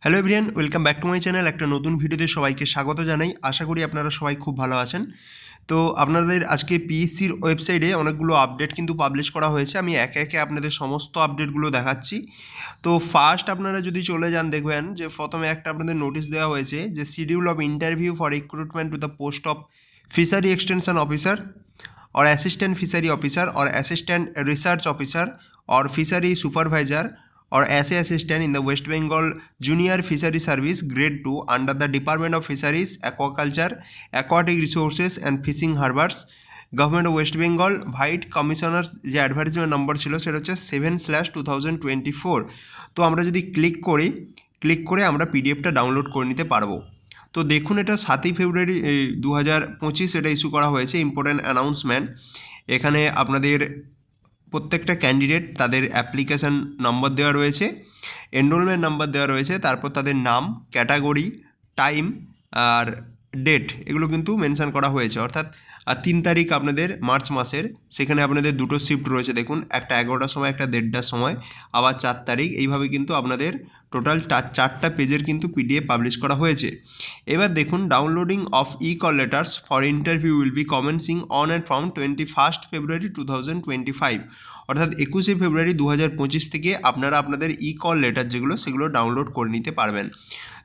Hello everyone, welcome back to my channel. একটা নতুন ভিডিওতে সবাইকে স্বাগত জানাই। আশা করি আপনারা সবাই খুব ভালো আছেন। তো আপনাদের আজকে পিএসসির ওয়েবসাইটে অনেকগুলো আপডেট কিন্তু পাবলিশ করা হয়েছে। আমি একে একে আপনাদের সমস্ত আপডেটগুলো দেখাচ্ছি। তো ফার্স্ট আপনারা যদি চলে যান, দেখবেন যে প্রথমে একটা আপনাদের নোটিশ দেওয়া হয়েছে যে schedule of interview for recruitment to the post of fishery extension officer or assistant fishery officer or assistant research officer or fishery supervisor or assay assistant in the West Bengal Junior Fishery Service grade 2 under the Department of Fisheries, Aquaculture, Aquatic Resources and Fishing Harbors, government of West Bengal. White commissioner যে advertisement নম্বর ছিল সেটা হচ্ছে 7/2024। তো আমরা যদি click করে আমরা পিডিএফটা ডাউনলোড করে নিতে পারবো। তো দেখুন, এটা 7ই ফেব্রুয়ারি 2025 এটা ইস্যু করা হয়েছে। Important announcement. এখানে আপনাদের প্রত্যেকটা ক্যান্ডিডেট তাদের অ্যাপ্লিকেশান নাম্বার দেওয়া রয়েছে, এনরোলমেন্ট নাম্বার দেওয়া রয়েছে, তারপর তাদের নাম, ক্যাটাগরি, টাইম আর ডেট এগুলো কিন্তু মেনশান করা হয়েছে। অর্থাৎ 3 তারিখ আপনাদের মার্চ মাসের, সেখানে আপনাদের দুটো শিফট রয়েছে। দেখুন, একটা 11টার সময়, একটা 1:30টার সময়, আবার 4 তারিখ। এইভাবে কিন্তু আপনাদের টোটাল 4টা পেজের কিন্তু পিডিএফ পাবলিশ করা হয়েছে। এবার দেখুন, downloading of call letters for interview will be commencing on and from 21 ফেব্রুয়ারি 2025। অর্থাৎ 21শে ফেব্রুয়ারি 2025 থেকে আপনারা আপনাদের কল লেটার সেগুলো ডাউনলোড করে নিতে পারবেন।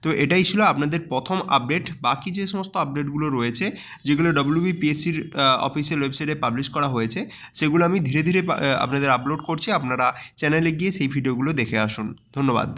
তো এটাই ছিল আপনাদের প্রথম আপডেট। বাকি যে সমস্ত আপডেটগুলো রয়েছে, যেগুলো WBPSCর অফিসিয়াল ওয়েবসাইটে পাবলিশ করা হয়েছে, সেগুলো আমি ধীরে ধীরে আপনাদের আপলোড করছি। আপনারা চ্যানেলে গিয়ে সেই ভিডিওগুলো দেখে আসুন। ধন্যবাদ।